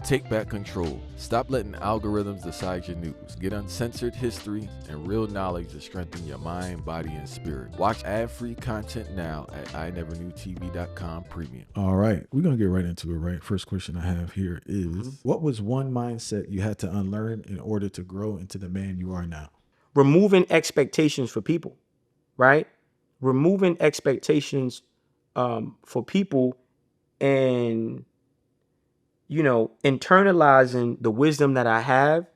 Take back control. Stop letting algorithms decide your news. Get uncensored history and real knowledge to strengthen your mind, body, and spirit. Watch ad-free content now at ineverknewtv.com premium. All right, we're going to get right into it, right? First question I have here is, what was one mindset you had to unlearn in order to grow into the man you are now? Removing expectations for people, right? Removing expectations for people and, internalizing the wisdom that I have,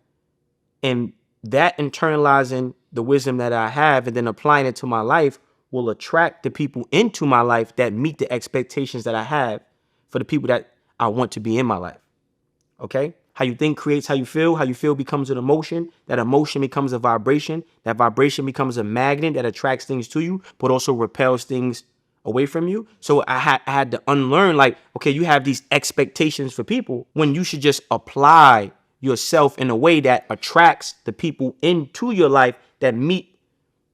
and that internalizing the wisdom that I have and then applying it to my life will attract the people into my life that meet the expectations that I have for the people that I want to be in my life. Okay? How you think creates how you feel becomes an emotion, that emotion becomes a vibration, that vibration becomes a magnet that attracts things to you, but also repels things away from you. So I had to unlearn, like, okay, you have these expectations for people when you should just apply yourself in a way that attracts the people into your life that meet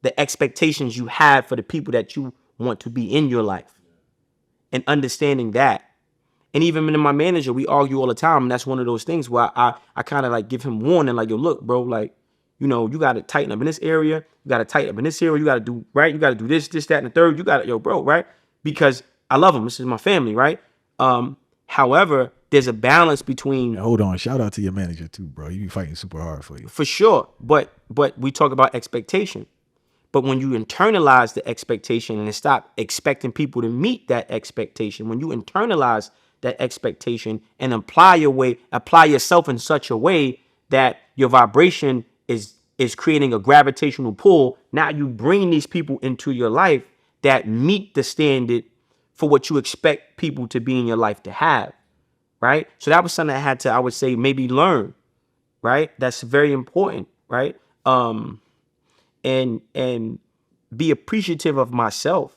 the expectations you have for the people that you want to be in your life. And understanding that. And even in my manager, we argue all the time. And that's one of those things where I kind of like give him warning, like, yo, look, bro, like, you got to tighten up in this area. You got to tighten up in this area. You got to do, right? You got to do this, that, and the third. You got to, yo, bro, right? Because I love him. This is my family, right? However, there's a balance between. Hold on. Shout out to your manager too, bro. You be fighting super hard for you. For sure. But we talk about expectation. But when you internalize the expectation and stop expecting people to meet that expectation, when you internalize that expectation and apply yourself in such a way that your vibration is creating a gravitational pull, now you bring these people into your life that meet the standard for what you expect people to be in your life to have, right? So that was something I had to, I would say, maybe learn, right? That's very important, right? And be appreciative of myself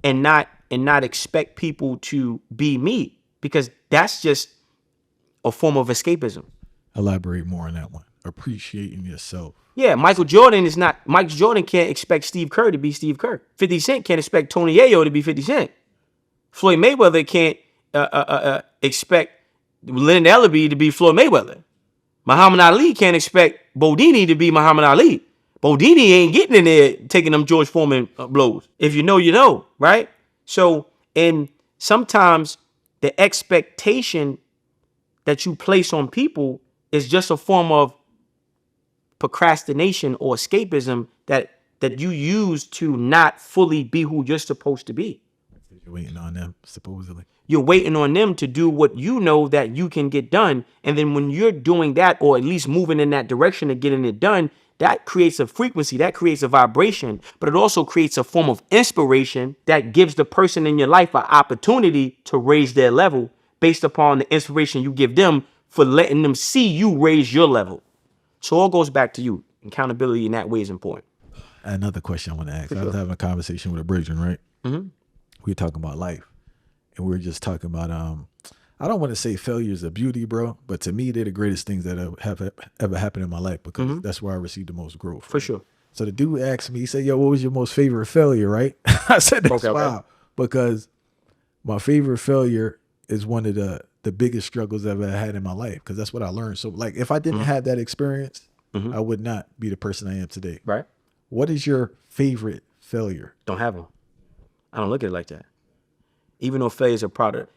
and not expect people to be me, because that's just a form of escapism. Elaborate more on that one. Appreciating yourself. Yeah, Michael Jordan can't expect Steve Kerr to be Steve Kerr. 50 Cent can't expect Tony Yayo to be 50 Cent. Floyd Mayweather can't expect Leonard Ellerbe to be Floyd Mayweather. Muhammad Ali can't expect Bodini to be Muhammad Ali. Bodini ain't getting in there taking them George Foreman blows. If you know, you know, right? So, and sometimes the expectation that you place on people is just a form of procrastination or escapism that you use to not fully be who you're supposed to be. You're waiting on them, supposedly. You're waiting on them to do what you know that you can get done. And then when you're doing that, or at least moving in that direction of getting it done, that creates a frequency, that creates a vibration, but it also creates a form of inspiration that gives the person in your life an opportunity to raise their level based upon the inspiration you give them for letting them see you raise your level. So it all goes back to you. Accountability in that way is important. Another question I want to ask. I was having a conversation with a Bridget, right? Mm-hmm. We were talking about life, and we were just talking about, I don't want to say failure is a beauty, bro, but to me, they're the greatest things that have ever happened in my life, because that's where I received the most growth. For sure. So the dude asked me, he said, yo, what was your most favorite failure, right? I said, that's wild, because my favorite failure is one of the biggest struggles I've ever had in my life, because that's what I learned. So, like, if I didn't have that experience, I would not be the person I am today. Right. What is your favorite failure? Don't have them. I don't look at it like that. Even though failure is a part of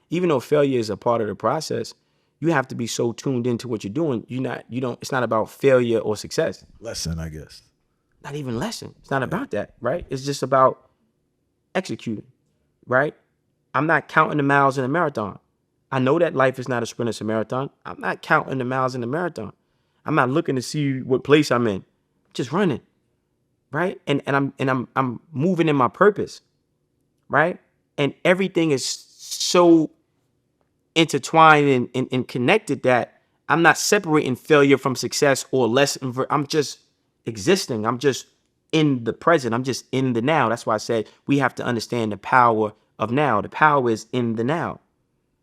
the process, you have to be so tuned into what you're doing. It's not about failure or success. Lesson, I guess. Not even lesson. It's not about that, right? It's just about executing, right? I'm not counting the miles in a marathon. I know that life is not a sprint, it's a marathon. I'm not counting the miles in the marathon. I'm not looking to see what place I'm in. I'm just running, right? And I'm moving in my purpose, right? And everything is so intertwined and connected that I'm not separating failure from success or lesson. I'm just existing. I'm just in the present. I'm just in the now. That's why I said we have to understand the power of now. The power is in the now.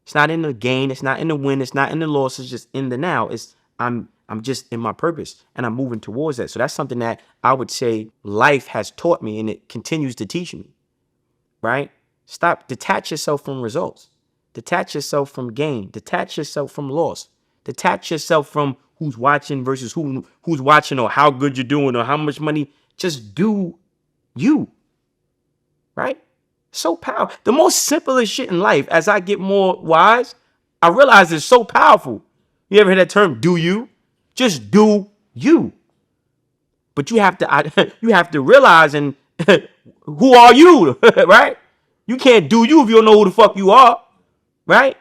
It's not in the gain. It's not in the win. It's not in the loss. It's just in the now. I'm just in my purpose and I'm moving towards that. So that's something that I would say life has taught me and it continues to teach me, right? Detach yourself from results. Detach yourself from gain. Detach yourself from loss. Detach yourself from who's watching versus who's watching, or how good you're doing, or how much money. Just do you. Right? So powerful. The most simplest shit in life, as I get more wise, I realize it's so powerful. You ever heard that term, do you? Just do you. But you have to realize, and who are you? Right? You can't do you if you don't know who the fuck you are. Right?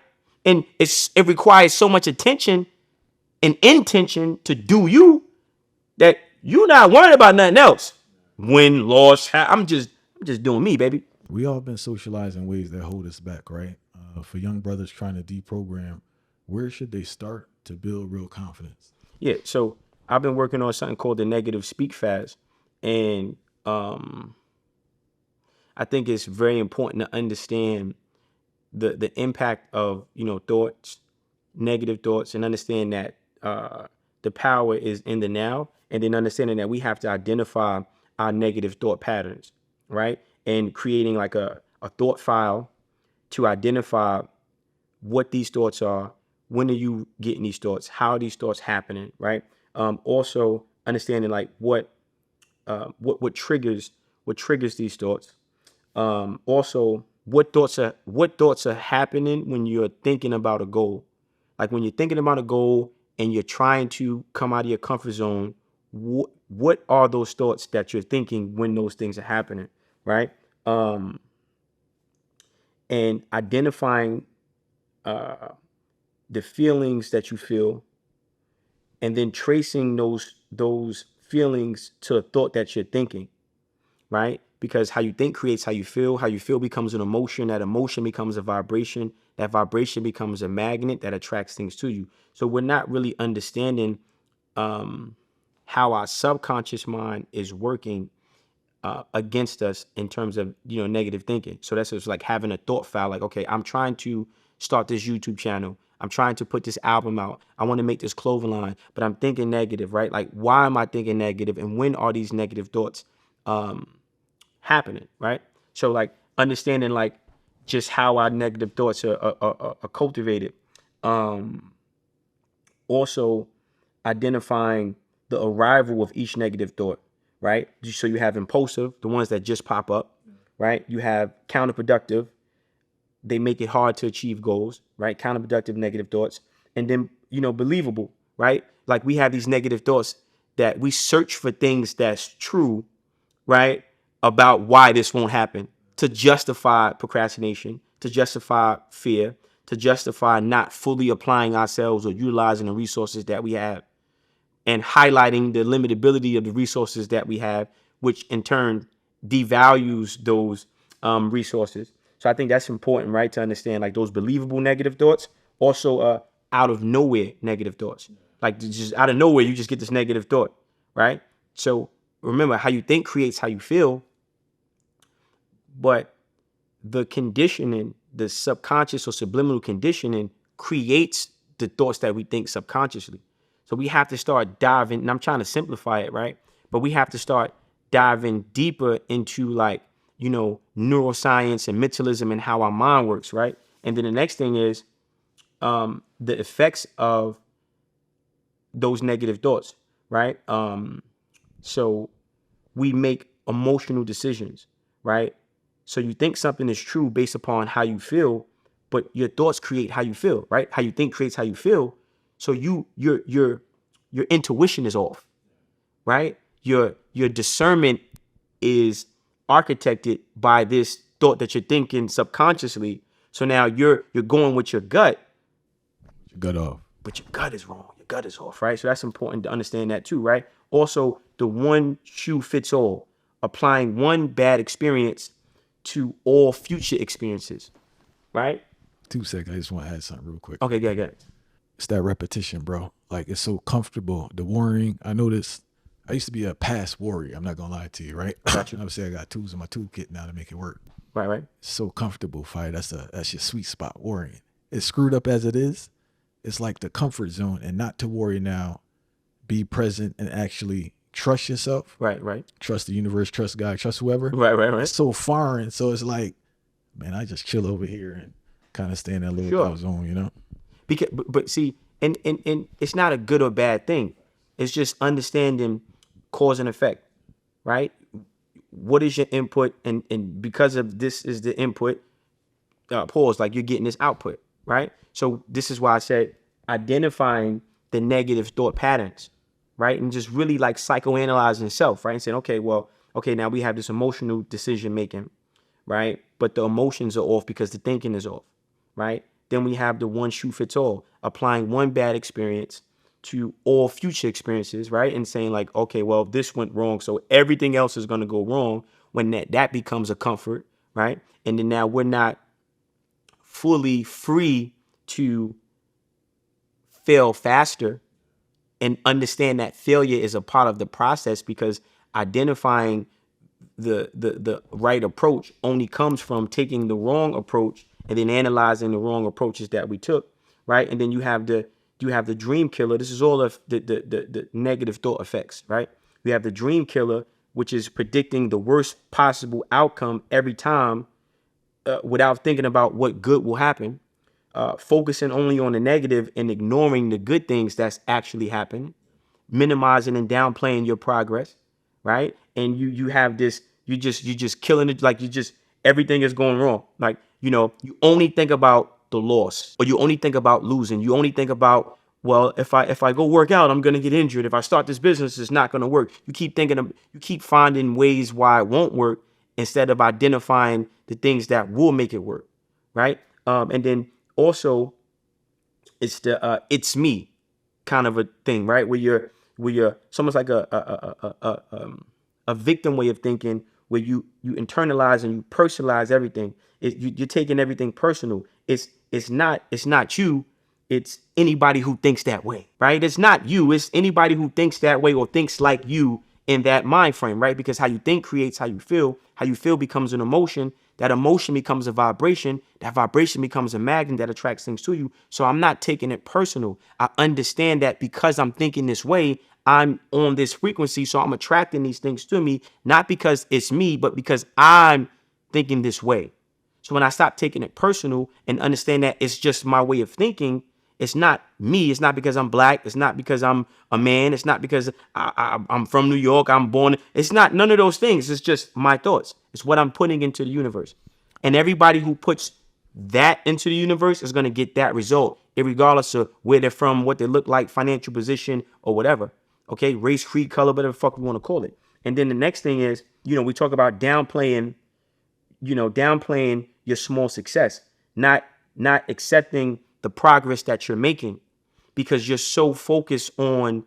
And it requires so much attention and intention to do you that you're not worried about nothing else. Win, loss, I'm just doing me, baby. We all been socialized in ways that hold us back, right? For young brothers trying to deprogram, where should they start to build real confidence? Yeah, so I've been working on something called the Negative Speak Fast, and I think it's very important to understand the impact of thoughts, negative thoughts, and understand that the power is in the now, and then understanding that we have to identify our negative thought patterns, right? And creating like a thought file to identify what these thoughts are, when are you getting these thoughts, how are these thoughts happening, right? Also understanding like what triggers these thoughts. Also, what thoughts are happening when you're thinking about a goal. Like when you're thinking about a goal and you're trying to come out of your comfort zone, what are those thoughts that you're thinking when those things are happening, right? And identifying the feelings that you feel, and then tracing those feelings to a thought that you're thinking, right? Because how you think creates how you feel becomes an emotion, that emotion becomes a vibration, that vibration becomes a magnet that attracts things to you. So we're not really understanding how our subconscious mind is working against us in terms of negative thinking. So that's just like having a thought file, like, okay, I'm trying to start this YouTube channel, I'm trying to put this album out, I want to make this clothing line, but I'm thinking negative, right? Like, why am I thinking negative, and when are these negative thoughts happening, right? So like understanding like just how our negative thoughts are cultivated. Also identifying the arrival of each negative thought, right? So you have impulsive, the ones that just pop up, right? You have counterproductive, they make it hard to achieve goals, right? Counterproductive negative thoughts. And then, believable, right? Like we have these negative thoughts that we search for things that's true, right? About why this won't happen, to justify procrastination, to justify fear, to justify not fully applying ourselves or utilizing the resources that we have, and highlighting the limitability of the resources that we have, which in turn devalues those resources. So I think that's important, right? To understand like those believable negative thoughts, also out of nowhere negative thoughts. Like just out of nowhere, you just get this negative thought, right? So remember, how you think creates how you feel, but the conditioning, the subconscious or subliminal conditioning creates the thoughts that we think subconsciously. So we have to start diving, and I'm trying to simplify it, right? But we have to start diving deeper into like, neuroscience and mentalism and how our mind works, right? And then the next thing is the effects of those negative thoughts, right? So we make emotional decisions, right? So you think something is true based upon how you feel, but your thoughts create how you feel, right? How you think creates how you feel. So your intuition is off, right? Your discernment is architected by this thought that you're thinking subconsciously. So now you're going with your gut. Your gut off. But your gut is wrong. Your gut is off, right? So that's important to understand that too, right? Also, the one shoe fits all, applying one bad experience to all future experiences, right? 2 seconds. I just want to add something real quick. Okay, good. It's that repetition, bro. Like it's so comfortable. The worrying. I noticed. I used to be a past worrier. I'm not gonna lie to you, right? Got you. I'm saying I got tools in my toolkit now to make it work. Right. It's so comfortable, Fight. That's your sweet spot. Worrying. It's screwed up as it is. It's like the comfort zone, and not to worry now. Be present and actually trust yourself. Right. Trust the universe. Trust God. Trust whoever. Right. It's so foreign. So it's like, man, I just chill over here and kind of stay in that little Sure. doubt zone, you know? Because, but see, and it's not a good or bad thing. It's just understanding cause and effect, right? What is your input, and because of this is the input, pause, like you're getting this output, right? So this is why I said identifying the negative thought patterns, right? And just really like psychoanalyzing self, right? And saying, okay, well, okay, now we have this emotional decision making, right? But the emotions are off because the thinking is off, right? Then we have the one shoe fits all, applying one bad experience to all future experiences, right? And saying like, okay, well, this went wrong, so everything else is going to go wrong. When that becomes a comfort, right? And then now we're not fully free to fail faster, and understand that failure is a part of the process, because identifying the right approach only comes from taking the wrong approach and then analyzing the wrong approaches that we took, right? And then you have the dream killer. This is all of the negative thought effects, right? We have the dream killer, which is predicting the worst possible outcome every time, without thinking about what good will happen, focusing only on the negative and ignoring the good things that's actually happening, minimizing and downplaying your progress, right? And you have this, you just killing it, like everything is going wrong. Like, you only think about the loss, or you only think about losing. You only think about, well, if I go work out, I'm gonna get injured. If I start this business, it's not gonna work. You keep finding ways why it won't work, instead of identifying the things that will make it work, right? And then also, it's the it's me kind of a thing, right? Where you're it's almost like a victim way of thinking, where you internalize and you personalize everything. You're taking everything personal. It's not you. It's anybody who thinks that way, right? It's not you. It's anybody who thinks that way or thinks like you in that mind frame, right? Because how you think creates how you feel. How you feel becomes an emotion. That emotion becomes a vibration. That vibration becomes a magnet that attracts things to you. So I'm not taking it personal. I understand that because I'm thinking this way, I'm on this frequency, so I'm attracting these things to me, not because it's me, but because I'm thinking this way. So when I stop taking it personal and understand that it's just my way of thinking, it's not me. It's not because I'm black. It's not because I'm a man. It's not because I'm from New York. I'm born. It's not none of those things. It's just my thoughts. It's what I'm putting into the universe. And everybody who puts that into the universe is going to get that result, regardless of where they're from, what they look like, financial position, or whatever. Okay, race, creed, color, whatever the fuck we want to call it. And then the next thing is, we talk about downplaying your small success, not accepting the progress that you're making, because you're so focused on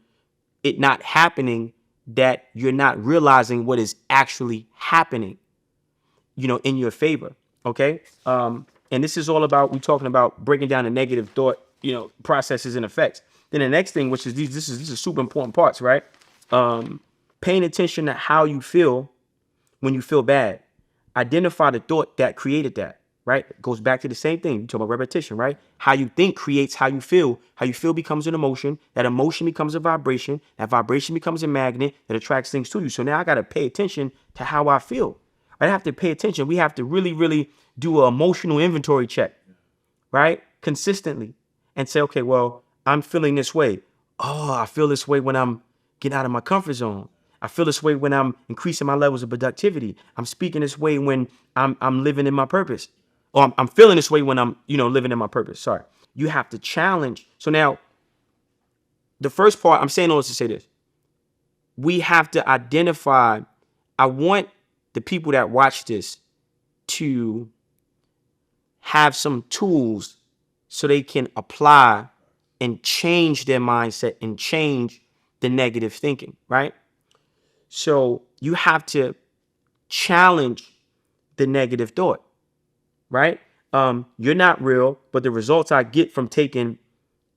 it not happening that you're not realizing what is actually happening, in your favor. Okay. And this is all about, we're talking about breaking down the negative thought, processes and effects. Then the next thing, which is these are super important parts, right? Paying attention to how you feel when you feel bad. Identify the thought that created that, right? It goes back to the same thing. You talk about repetition, right? How you think creates how you feel. How you feel becomes an emotion. That emotion becomes a vibration. That vibration becomes a magnet that attracts things to you. So now I got to pay attention to how I feel. I have to pay attention. We have to really, really do an emotional inventory check, right? Consistently, and say, okay, well, I'm feeling this way. Oh, I feel this way when I'm getting out of my comfort zone. I feel this way when I'm increasing my levels of productivity. I'm speaking this way when I'm living in my purpose. Or I'm feeling this way when I'm, living in my purpose. Sorry. You have to challenge. So now, the first part, I'm saying all this to say this. We have to identify. I want the people that watch this to have some tools so they can apply and change their mindset and change the negative thinking, right? So you have to challenge the negative thought, right? You're not real, but the results I get from taking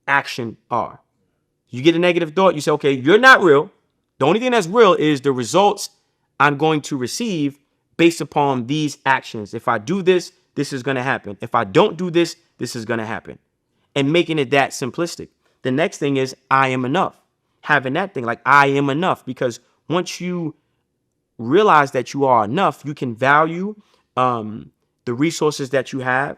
action are. You get a negative thought, you say, okay, you're not real. The only thing that's real is the results I'm going to receive based upon these actions. If I do this, this is going to happen. If I don't do this, this is going to happen. And making it that simplistic. The next thing is I am enough. Having that thing like I am enough, because once you realize that you are enough, you can value the resources that you have,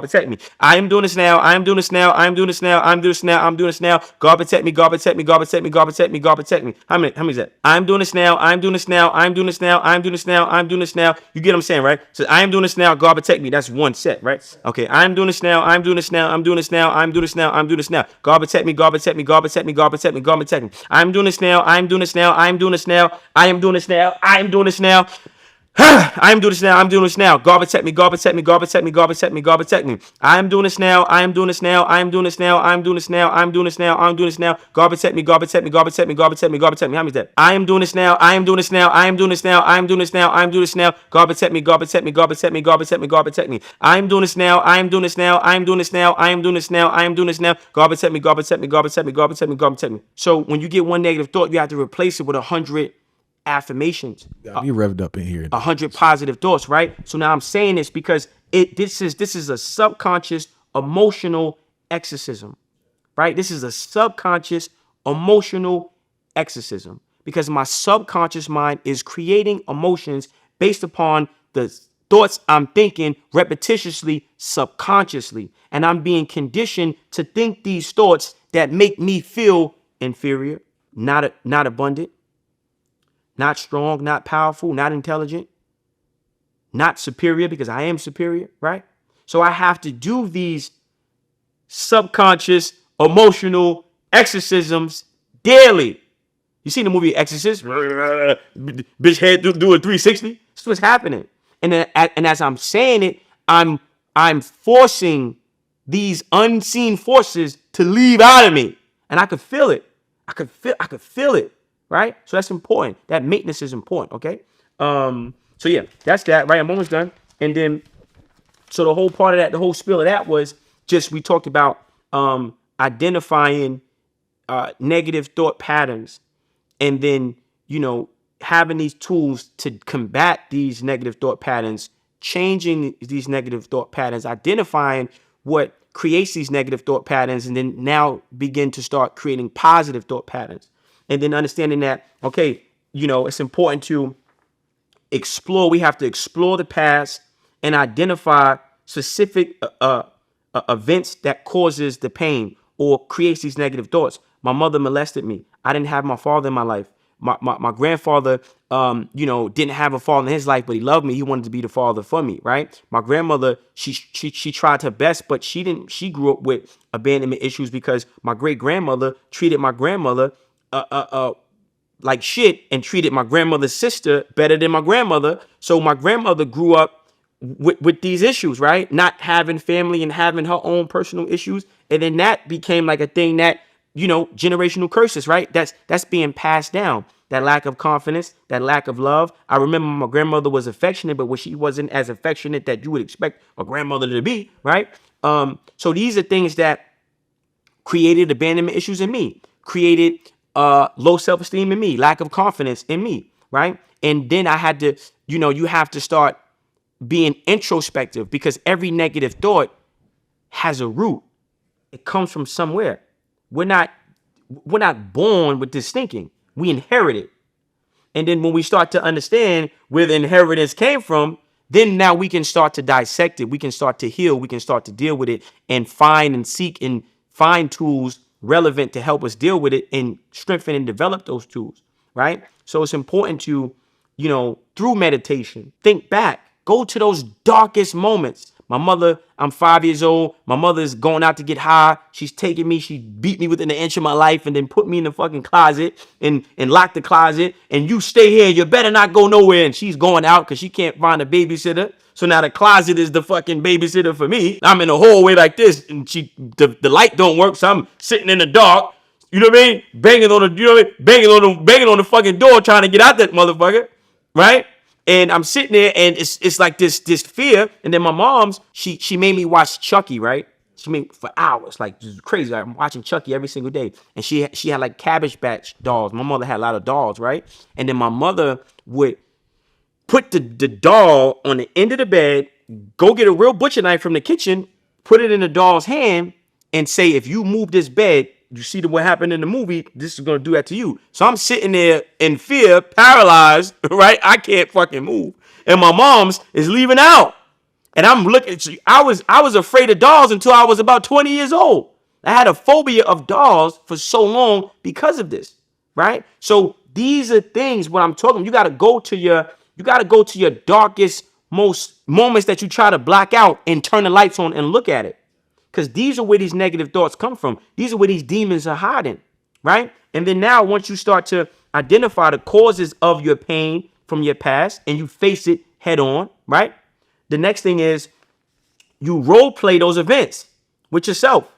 God protect me. I am doing this now. I am doing this now. I am doing this now. I am doing this now. I'm doing this now. God protect me. God protect me. God protect me. God protect me. God protect me. How many is that? I am doing this now. I am doing this now. I am doing this now. I am doing this now. I am doing this now. You get what I'm saying, right? So I am doing this now. God protect me. That's one set, right? Okay. I am doing this now. I am doing this now. I'm doing this now. I'm doing this now. I'm doing this now. God protect me. God protect me. God protect me. God protect me. God protect me. I am doing this now. I am doing this now. I am doing this now. I am doing this now. I am doing this now. I am doing this now. I'm doing this now. God protect me. God protect me. God protect me. God protect me. God protect me. I am doing this now. I am doing this now. I am doing this now. I am doing this now. I am doing this now. I'm doing this now. God protect me. God protect me. God protect me. God protect me. God protect me. How many is that? I am doing this now. I am doing this now. I am doing this now. I am doing this now. I am doing this now. God protect me. God protect me. God protect me. God protect me. God protect me. I am doing this now. I am doing this now. I am doing this now. I am doing this now. I am doing this now. God protect me. God protect me. God protect me. God protect me. God protect me. So when you get one negative thought, you have to replace it with 100 affirmations. Got me revved up in here. 100 positive thoughts, right? So now I'm saying this because this is a subconscious emotional exorcism, right? This is a subconscious emotional exorcism because my subconscious mind is creating emotions based upon the thoughts I'm thinking repetitiously, subconsciously, and I'm being conditioned to think these thoughts that make me feel inferior, not abundant, not strong, not powerful, not intelligent, not superior because I am superior, right? So I have to do these subconscious emotional exorcisms daily. You seen the movie Exorcist? Bitch head do a 360. That's what's happening. And as I'm saying it, I'm forcing these unseen forces to leave out of me, and I could feel it. I could feel it. Right? So that's important. That maintenance is important. Okay. So yeah, that's that. Right. I'm almost done. And then, so the whole part of that, the whole spiel of that was just, we talked about identifying negative thought patterns, and then, having these tools to combat these negative thought patterns, changing these negative thought patterns, identifying what creates these negative thought patterns, and then now begin to start creating positive thought patterns. And then understanding that, okay, it's important to explore. We have to explore the past and identify specific events that causes the pain or creates these negative thoughts. My mother molested me. I didn't have my father in my life. My grandfather, didn't have a father in his life, but he loved me. He wanted to be the father for me, right? My grandmother, she tried her best, but she grew up with abandonment issues because my great grandmother treated my grandmother like shit and treated my grandmother's sister better than my grandmother. So my grandmother grew up with these issues, right? Not having family and having her own personal issues. And then that became like a thing that, generational curses, right? That's being passed down. That lack of confidence, that lack of love. I remember my grandmother was affectionate, but she wasn't as affectionate that you would expect a grandmother to be, right? So these are things that created abandonment issues in me, created low self-esteem in me, lack of confidence in me, right? And then I had to, you have to start being introspective because every negative thought has a root. It comes from somewhere. We're not born with this thinking. We inherit it. And then when we start to understand where the inheritance came from, then now we can start to dissect it. We can start to heal. We can start to deal with it and find and seek and find tools relevant to help us deal with it and strengthen and develop those tools, right? So it's important to, through meditation, think back, go to those darkest moments. My mother, I'm 5 years old. My mother's going out to get high. She's taking me. She beat me within an inch of my life and then put me in the fucking closet and locked the closet. And you stay here. You better not go nowhere. And she's going out because she can't find a babysitter. So now the closet is the fucking babysitter for me. I'm in a hallway like this and the light don't work. So I'm sitting in the dark. You know what I mean? Banging on the fucking door trying to get out that motherfucker. Right? And I'm sitting there and it's like this fear. And then my mom's, she made me watch Chucky, right? She made for hours, like just crazy. I'm watching Chucky every single day. And she had like Cabbage Patch dolls. My mother had a lot of dolls, right? And then my mother would put the doll on the end of the bed, go get a real butcher knife from the kitchen, put it in the doll's hand, and say, if you move this bed, you see what happened in the movie, this is going to do that to you. So I'm sitting there in fear, paralyzed, right? I can't fucking move. And my mom's is leaving out. And I'm looking, I was afraid of dolls until I was about 20 years old. I had a phobia of dolls for so long because of this, right? So these are things when I'm talking, you got to go to your darkest, most moments that you try to block out and turn the lights on and look at it. Because these are where these negative thoughts come from. These are where these demons are hiding, right? And then now once you start to identify the causes of your pain from your past and you face it head on, right? The next thing is you role play those events with yourself,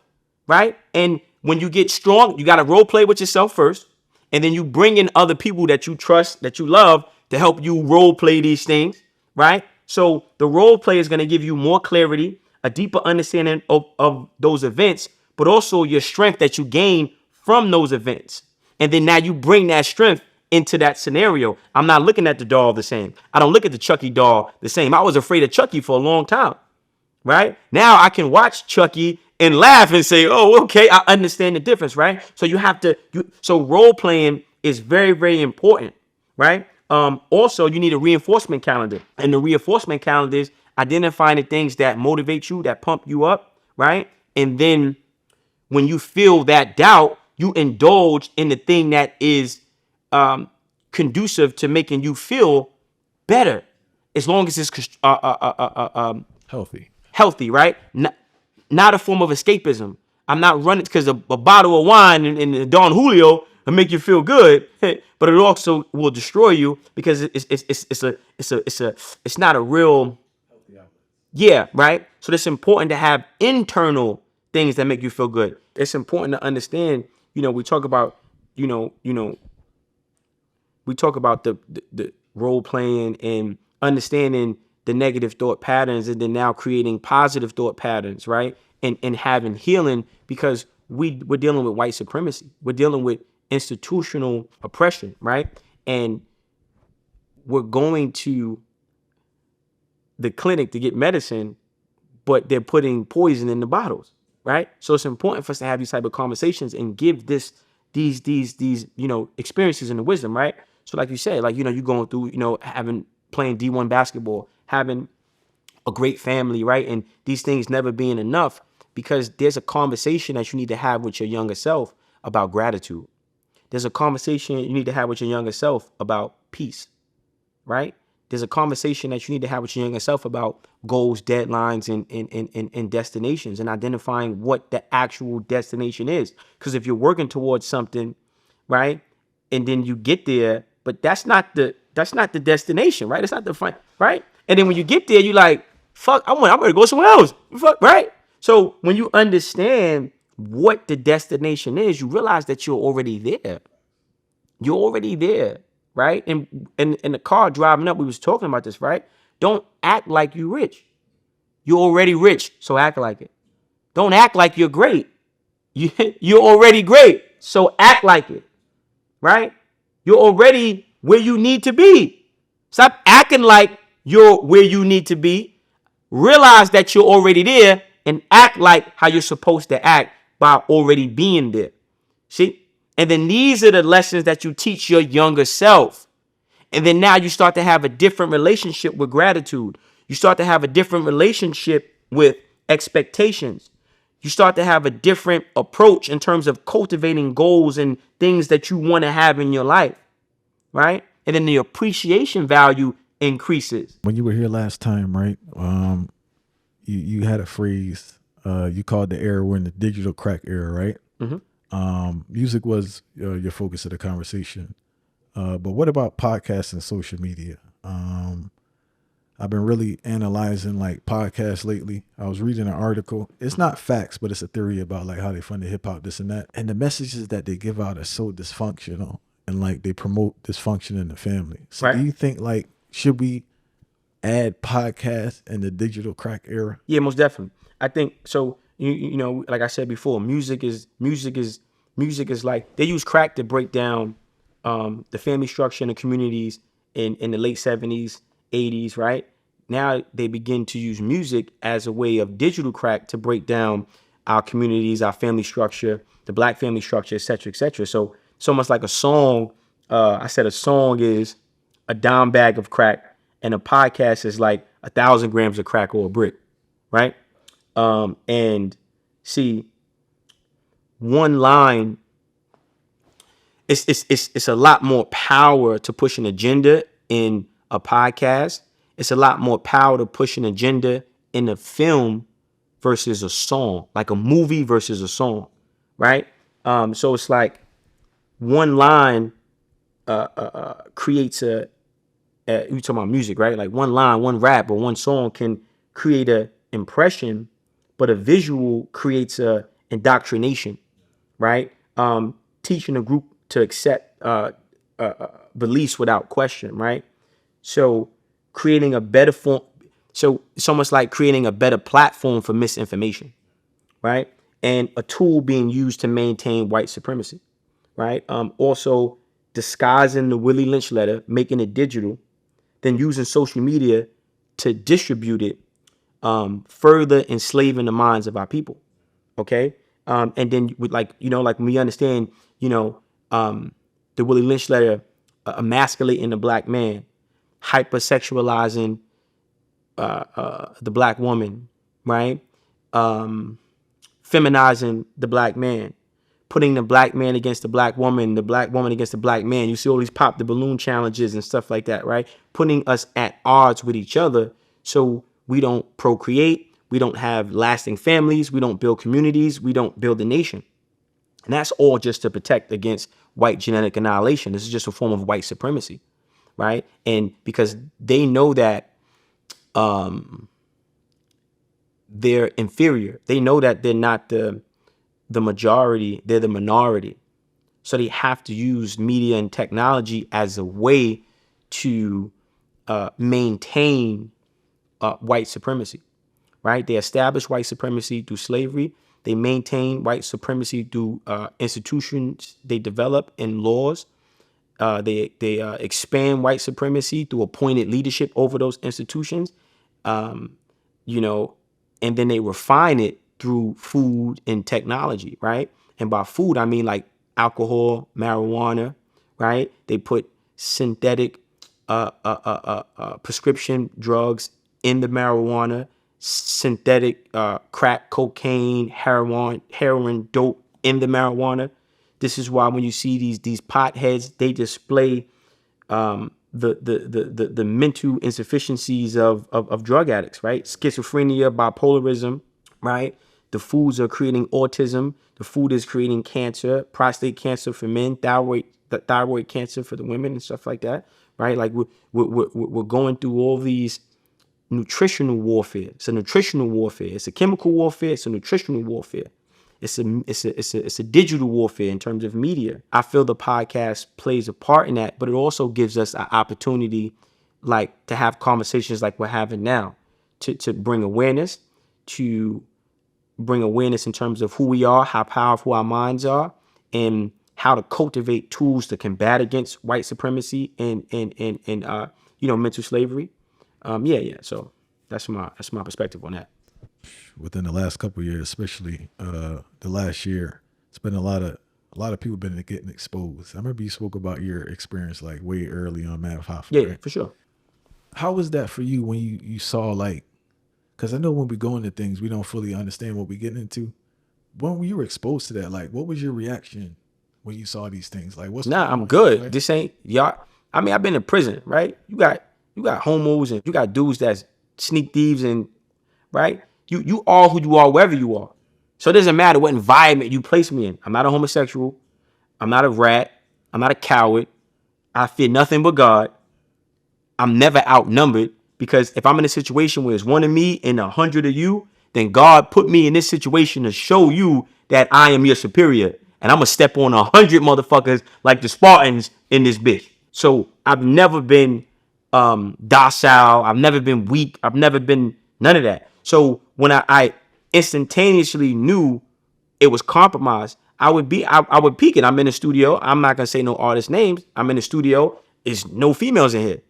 right? And when you get strong, you got to role play with yourself first. And then you bring in other people that you trust, that you love to help you role play these things, right? So the role play is going to give you more clarity, a deeper understanding of those events, but also your strength that you gain from those events. And then now you bring that strength into that scenario. I'm not looking at the doll the same. I don't look at the Chucky doll the same. I was afraid of Chucky for a long time, right? Now I can watch Chucky and laugh and say, oh, okay, I understand the difference, right? So so role playing is very, very important, right? Also, you need a reinforcement calendar. And the reinforcement calendar is identifying the things that motivate you, that pump you up, right? And then when you feel that doubt, you indulge in the thing that is conducive to making you feel better, as long as it's healthy, right? Not a form of escapism. I'm not running because a bottle of wine and Don Julio will make you feel good, but it also will destroy you because it's not a real, yeah, right. So it's important to have internal things that make you feel good. It's important to understand. We talk about the role playing and understanding the negative thought patterns, and then now creating positive thought patterns, right? And having healing, because we're dealing with white supremacy. We're dealing with institutional oppression, right? And we're going to the clinic to get medicine, but they're putting poison in the bottles, right? So it's important for us to have these type of conversations and give these experiences and the wisdom, right? So like you said, you're going through, playing D1 basketball, having a great family, right? And these things never being enough, because there's a conversation that you need to have with your younger self about gratitude. There's a conversation you need to have with your younger self about peace, right? There's a conversation that you need to have with your younger self about goals, deadlines, and destinations, and identifying what the actual destination is. Because if you're working towards something, right, and then you get there, but that's not the destination, right? It's not the fun, right? And then when you get there, you're like, fuck, I'm ready to go somewhere else, fuck, right? So when you understand what the destination is, you realize that you're already there. You're already there, right? And in the car driving up, we was talking about this, right? Don't act like you're rich. You're already rich, so act like it. Don't act like you're great. You're already great, so act like it, right? You're already where you need to be. Stop acting like you're where you need to be. Realize that you're already there and act like how you're supposed to act by already being there. See? And then these are the lessons that you teach your younger self. And then now you start to have a different relationship with gratitude. You start to have a different relationship with expectations. You start to have a different approach in terms of cultivating goals and things that you want to have in your life, right? And then the appreciation value increases. When you were here last time, right? You had a phrase you called the era, we're in the digital crack era, right? Mm-hmm. Music was your focus of the conversation. But what about podcasts and social media? I've been really analyzing podcasts lately. I was reading an article. It's not facts, but it's a theory about how they funded hip hop, this and that. And the messages that they give out are so dysfunctional, and they promote dysfunction in the family. So right. Do you think should we add podcasts in the digital crack era? Yeah, most definitely. I think so. You know, like I said before, music is like they use crack to break down the family structure in the communities in the late 70s, 80s, right? Now they begin to use music as a way of digital crack to break down our communities, our family structure, the black family structure, et cetera, et cetera. So it's almost like a song. I said a song is a dime bag of crack, and a podcast is like 1,000 grams of crack or a brick, right? And see, one line, it's a lot more power to push an agenda in a podcast. It's a lot more power to push an agenda in a film versus a song, like a movie versus a song, right? So it's like one line creates you talking about music, right? Like one line, one rap, or one song can create a impression, but a visual creates a indoctrination, right? Teaching a group to accept beliefs without question, right? So creating a better form. So it's almost like creating a better platform for misinformation, right? And a tool being used to maintain white supremacy, right? Also disguising the Willie Lynch letter, making it digital, then using social media to distribute it, further enslaving the minds of our people. Okay. And then with like when we understand, the Willie Lynch letter emasculating the black man, hypersexualizing the black woman, right? Feminizing the black man, putting the black man against the black woman against the black man. You see all these pop the balloon challenges and stuff like that, right? Putting us at odds with each other so we don't procreate, we don't have lasting families, we don't build communities, we don't build a nation. And that's all just to protect against white genetic annihilation. This is just a form of white supremacy, right? And because they know that they're inferior, they know that they're not the majority, they're the minority. So they have to use media and technology as a way to maintain white supremacy, right? They establish white supremacy through slavery. They maintain white supremacy through institutions they develop and laws. They expand white supremacy through appointed leadership over those institutions, and then they refine it through food and technology, right? And by food, I mean like alcohol, marijuana, right? They put synthetic prescription drugs in the marijuana, synthetic crack, cocaine, heroin, dope in the marijuana. This is why when you see these potheads, they display the mental insufficiencies of drug addicts, right? Schizophrenia, bipolarism, right? The foods are creating autism. The food is creating cancer, prostate cancer for men, thyroid cancer for the women, and stuff like that, right? Like we're going through all these nutritional warfare. It's a nutritional warfare. It's a chemical warfare. It's a nutritional warfare. It's a digital warfare in terms of media. I feel the podcast plays a part in that, but it also gives us an opportunity, like to have conversations like we're having now, to bring awareness, in terms of who we are, how powerful our minds are, and how to cultivate tools to combat against white supremacy and mental slavery. So that's my perspective on that. Within the last couple of years, especially the last year, it's been a lot of people been getting exposed. I remember you spoke about your experience like way early on Math Hoffa. Yeah, right? For sure. How was that for you when you saw like, because I know when we go into things, we don't fully understand what we're getting into. When you were exposed to that, like, what was your reaction when you saw these things? Like, I'm good. Right? This ain't y'all. I mean, I've been in prison, right? You got homos and you got dudes that's sneak thieves and right. You are who you are wherever you are. So it doesn't matter what environment you place me in. I'm not a homosexual. I'm not a rat. I'm not a coward. I fear nothing but God. I'm never outnumbered, because if I'm in a situation where it's one of me and 100 of you, then God put me in this situation to show you that I am your superior. And I'm going to step on 100 motherfuckers like the Spartans in this bitch. So I've never been docile. I've never been weak. I've never been none of that. So when I instantaneously knew it was compromised, I would peek it. I'm in the studio. I'm not going to say no artist names. I'm in the studio. There's no females in here.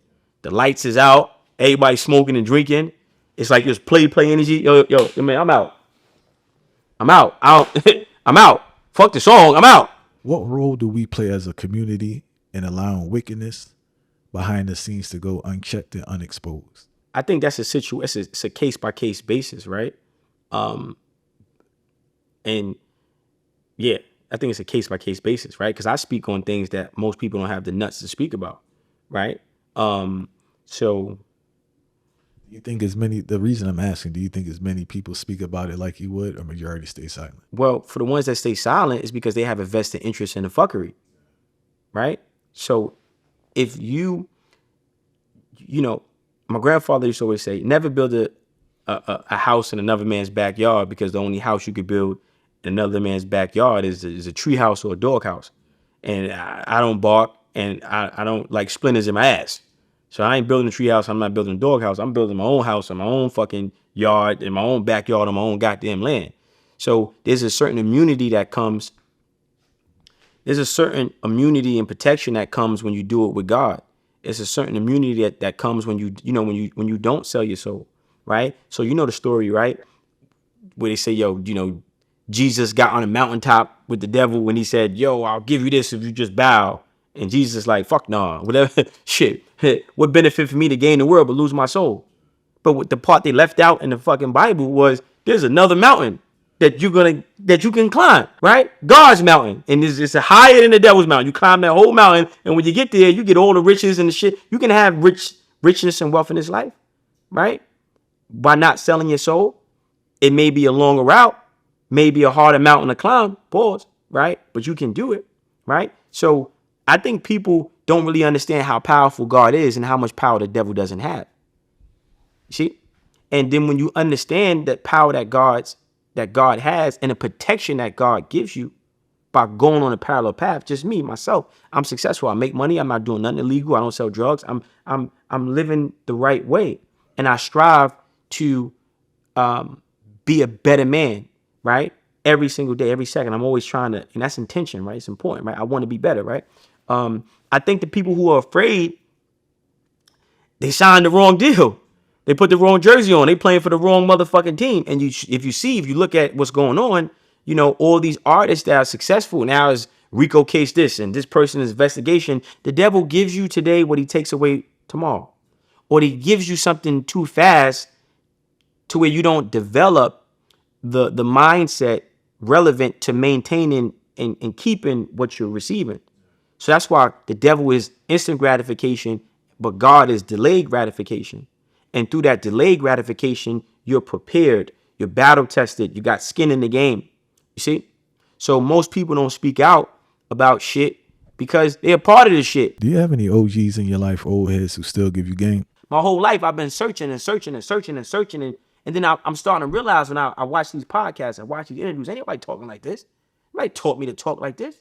The lights is out. Everybody smoking and drinking. It's like this play energy. Yo, man, I'm out. I'm out. Fuck the song. I'm out. What role do we play as a community in allowing wickedness behind the scenes to go unchecked and unexposed? I think that's a situation. It's a case by case basis, right? And yeah, I think it's a case by case basis, right? Because I speak on things that most people don't have the nuts to speak about, right? So You think the reason I'm asking, do you think as many people speak about it like you would, or majority stay silent? well, for the ones that stay silent, it's because they have a vested interest in the fuckery, right? So if you know, my grandfather used to always say, never build a house in another man's backyard, because the only house you could build in another man's backyard is a tree house or a dog house. And I don't bark, and I don't like splinters in my ass. So I ain't building a tree house. I'm not building a dog house. I'm building my own house in my own fucking yard, in my own backyard, on my own goddamn land. So there's a certain immunity that comes. There's a certain immunity and protection that comes when you do it with God. It's a certain immunity that comes when you don't sell your soul, right? So you know the story, right? Where they say, yo, Jesus got on a mountaintop with the devil when he said, yo, I'll give you this if you just bow. And Jesus is like, fuck nah, whatever, shit. What benefit for me to gain the world but lose my soul? But what the part they left out in the fucking Bible was, there's another mountain that you can climb, right? God's mountain. And it's higher than the devil's mountain. You climb that whole mountain, and when you get there, you get all the riches and the shit. You can have richness and wealth in this life, right? By not selling your soul. It may be a longer route, maybe a harder mountain to climb, pause, right? But you can do it, right? So I think people don't really understand how powerful God is and how much power the devil doesn't have. See? And then when you understand that power that God has, and the protection that God gives you by going on a parallel path, just me, myself, I'm successful. I make money. I'm not doing nothing illegal. I don't sell drugs. I'm living the right way. And I strive to be a better man, right? Every single day, every second. I'm always trying to, and that's intention, right? It's important, right? I want to be better, right? I think the people who are afraid, they signed the wrong deal. They put the wrong jersey on. They playing for the wrong motherfucking team. And if you look at what's going on, all these artists that are successful now is Rico case this and this person's investigation. The devil gives you today what he takes away tomorrow. Or he gives you something too fast to where you don't develop the mindset relevant to maintaining and keeping what you're receiving. So that's why the devil is instant gratification, but God is delayed gratification. And through that delayed gratification, you're prepared, you're battle tested, you got skin in the game. You see? So most people don't speak out about shit because they're part of this shit. Do you have any OGs in your life, old heads, who still give you game? My whole life, I've been searching and searching and searching and searching. And then I'm starting to realize when I watch these podcasts and watch these interviews, ain't nobody talking like this. Nobody taught me to talk like this.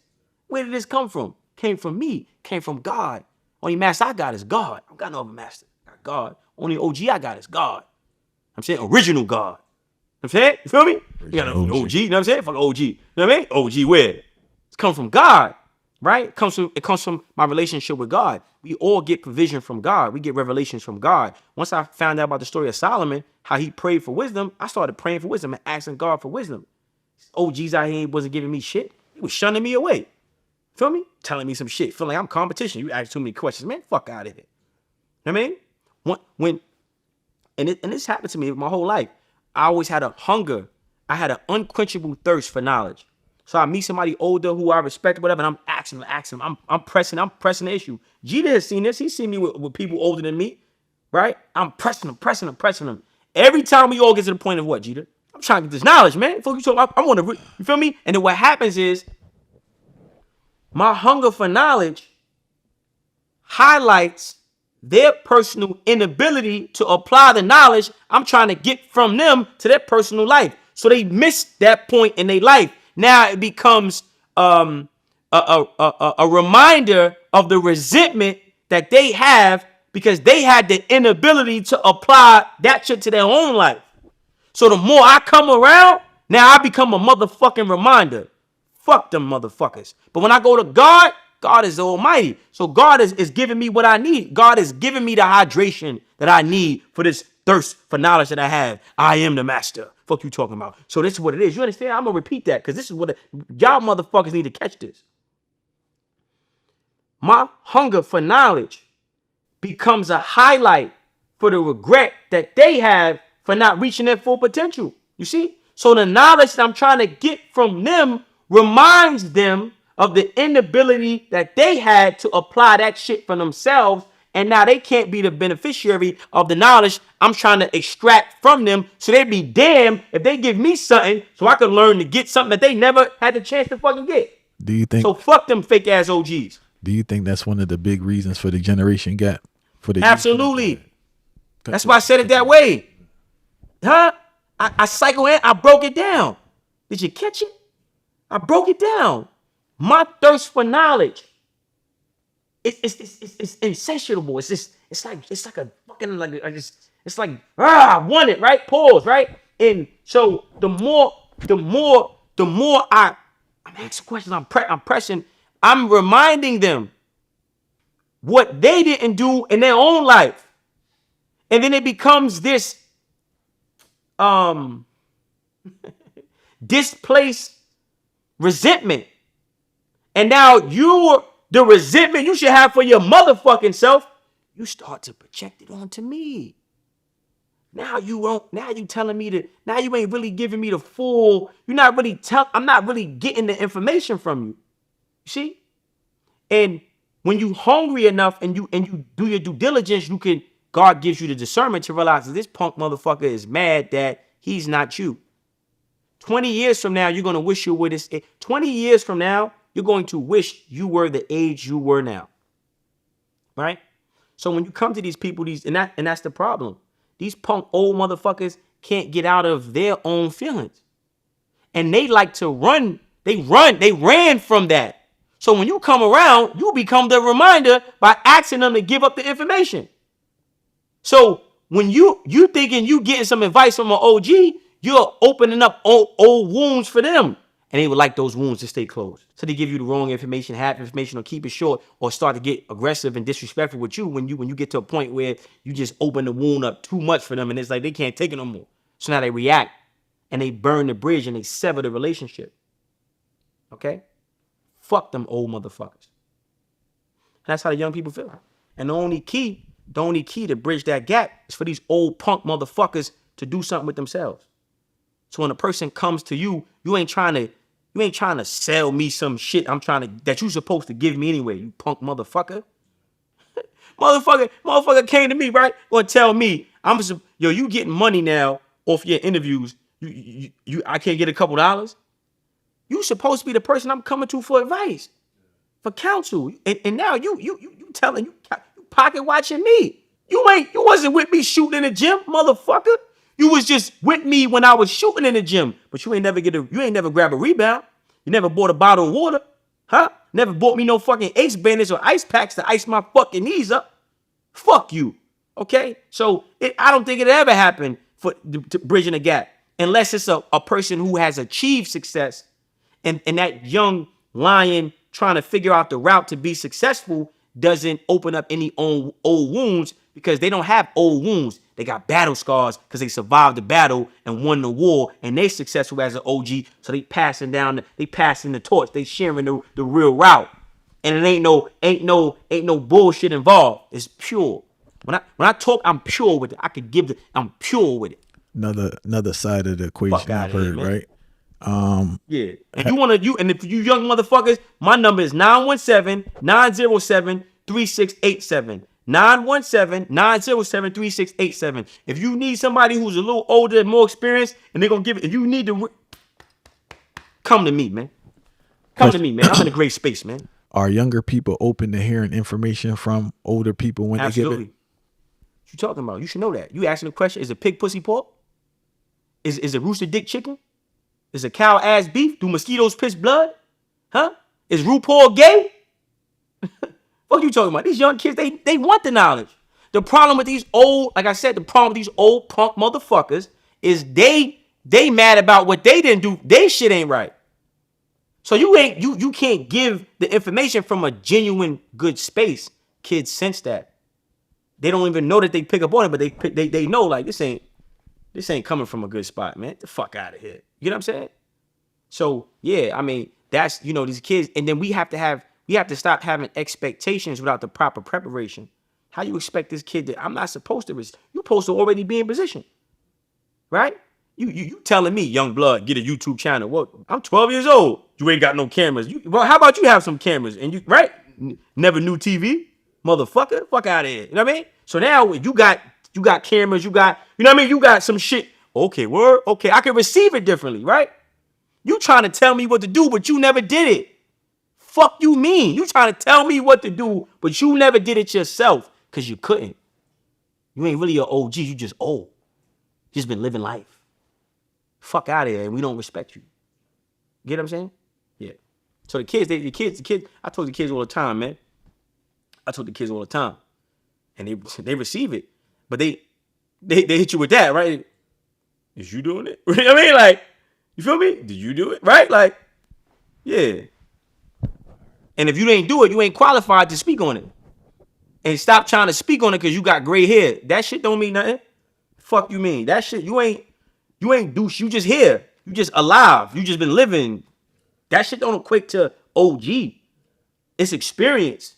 Where did this come from? Came from me. Came from God. Only master I got is God. I got no other master. I got God. Only OG I got is God. I'm saying original God. I'm saying, you feel me? You got an OG, you know what I'm saying? Fuck OG. You know what I mean? OG where? It's come from God, right? It comes from my relationship with God. We all get provision from God. We get revelations from God. Once I found out about the story of Solomon, how he prayed for wisdom, I started praying for wisdom and asking God for wisdom. OGs out here wasn't giving me shit. He was shunning me away. Feel me? Telling me some shit. Feeling like I'm competition. You ask too many questions. Man, fuck out of here. You know what I mean? And this happened to me my whole life. I always had a hunger. I had an unquenchable thirst for knowledge. So I meet somebody older who I respect, whatever, and I'm asking them. I'm pressing the issue. Jeter has seen this. He's seen me with people older than me, right? I'm pressing them. Every time we all get to the point of what, Jeter? I'm trying to get this knowledge, man. Fuck you talking about? I want to, you feel me? And then what happens is my hunger for knowledge highlights their personal inability to apply the knowledge I'm trying to get from them to their personal life. So they miss that point in their life. Now it becomes a reminder of the resentment that they have because they had the inability to apply that shit to their own life. So the more I come around, now I become a motherfucking reminder. Fuck them motherfuckers. But when I go to God, God is almighty. So God is giving me what I need. God is giving me the hydration that I need for this thirst for knowledge that I have. I am the master. Fuck you talking about. So this is what it is. You understand? I'm going to repeat that because this is what y'all motherfuckers need to catch this. My hunger for knowledge becomes a highlight for the regret that they have for not reaching their full potential. You see? So the knowledge that I'm trying to get from them reminds them of the inability that they had to apply that shit for themselves. And now they can't be the beneficiary of the knowledge I'm trying to extract from them. So they'd be damned if they give me something so I can learn to get something that they never had the chance to fucking get. Do you think? So fuck them fake ass OGs. Do you think that's one of the big reasons for the generation gap? For the Absolutely. That's why I said it that way. Huh? I cycle in, I broke it down. Did you catch it? I broke it down. My thirst for knowledge. It's insatiable. It's like a fucking I want it, right? Pause, right? And so the more I'm asking questions, I'm pressing, I'm reminding them what they didn't do in their own life. And then it becomes this displaced resentment. And now the resentment you should have for your motherfucking self, you start to project it onto me. Now you telling me that now you ain't really giving me the full, I'm not really getting the information from you. You see? And when you hungry enough and you do your due diligence, God gives you the discernment to realize that this punk motherfucker is mad that he's not you. 20 years from now, you're going to wish you were this. 20 years from now, you're going to wish you were the age you were now. Right? So when you come to these people, and that's the problem. These punk old motherfuckers can't get out of their own feelings. And they like to run. They ran from that. So when you come around, you become the reminder by asking them to give up the information. So when you thinking you getting some advice from an OG, you're opening up old wounds for them. And they would like those wounds to stay closed. So they give you the wrong information, half information, or keep it short, or start to get aggressive and disrespectful with you when you get to a point where you just open the wound up too much for them, and it's like they can't take it no more. So now they react and they burn the bridge and they sever the relationship. Okay? Fuck them old motherfuckers. That's how the young people feel. And the only key to bridge that gap is for these old punk motherfuckers to do something with themselves. So when a person comes to you, you ain't trying to sell me some shit that you supposed to give me anyway, you punk motherfucker. Motherfucker came to me, right? Gonna tell me, you getting money now off your interviews. I can't get a couple dollars. You supposed to be the person I'm coming to for advice, for counsel. And now you pocket watching me. You wasn't with me shooting in the gym, motherfucker. You was just with me when I was shooting in the gym, but you ain't never grab a rebound. You never bought a bottle of water, huh? Never bought me no fucking ace bandage or ice packs to ice my fucking knees up. Fuck you, okay? So I don't think it ever happened to bridging the gap unless it's a person who has achieved success, and that young lion trying to figure out the route to be successful doesn't open up any old wounds, because they don't have old wounds. They got battle scars because they survived the battle and won the war, and they successful as an OG. So they passing the torch. They sharing the real route, and it ain't no bullshit involved. It's pure. When I talk, I'm pure with it. I'm pure with it. Another side of the equation I've heard, right? Yeah. And if you young motherfuckers, my number is 917-907-3687. 917-907-3687. If you need somebody who's a little older and more experienced, and they're gonna give it, if you need to come to me, man. I'm in a great space, man. Are younger people open to hearing information from older people when Absolutely. they give it? What you talking about? You should know that. You asking the question, is a pig pussy pork? Is a rooster dick chicken? Is a cow ass beef? Do mosquitoes piss blood? Huh? Is RuPaul gay? What you talking about? These young kids, they want the knowledge. The problem with these old, like I said, the problem with these old punk motherfuckers is they mad about what they didn't do. They shit ain't right. So you can't give the information from a genuine good space. Kids sense that. They don't even know that they pick up on it, but they know, like, this ain't coming from a good spot, man. Get the fuck out of here. You know what I'm saying? So yeah, I mean, that's, these kids, and then we have to stop having expectations without the proper preparation. How you expect this kid I'm not supposed to, you supposed to already be in position, right? You telling me, young blood, get a YouTube channel. Well, I'm 12 years old. You ain't got no cameras. Well, how about you have some cameras and you, right? Never knew TV, motherfucker. Fuck out of here. You know what I mean? So now you got cameras. You got, you know what I mean? You got some shit. Okay, word. Okay, I can receive it differently, right? You trying to tell me what to do, but you never did it. Fuck you mean? You trying to tell me what to do, but you never did it yourself because you couldn't. You ain't really an OG. You just old. You just been living life. Fuck out of here, and we don't respect you. Get what I'm saying? Yeah. So the kids, I told the kids all the time, man. I told the kids all the time, and they receive it, but they hit you with that, right? Is you doing it? You know what I mean? Like, you feel me? Did you do it? Right? Like, yeah. And if you ain't do it, you ain't qualified to speak on it. And stop trying to speak on it because you got gray hair. That shit don't mean nothing. Fuck you mean? That shit, you ain't douche. You just here. You just alive. You just been living. That shit don't equate to OG. It's experience.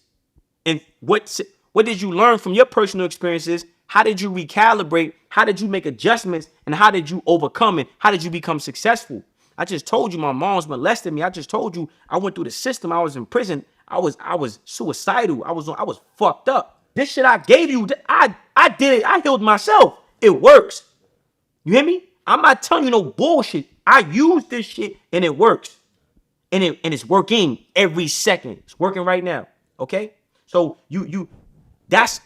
And what did you learn from your personal experiences? How did you recalibrate? How did you make adjustments? And how did you overcome it? How did you become successful? I just told you my mom's molested me. I just told you I went through the system. I was in prison. I was suicidal. I was fucked up. This shit I gave you, I did it. I healed myself. It works. You hear me? I'm not telling you no bullshit. I use this shit and it works. And it's working every second. It's working right now. Okay? So that's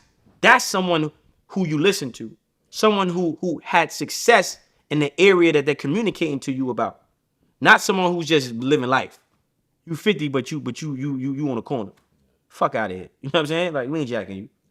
someone who you listen to. Someone who had success in the area that they're communicating to you about. Not someone who's just living life. You 50, but you on the corner. Fuck out of here. You know what I'm saying? Like, we ain't jacking you.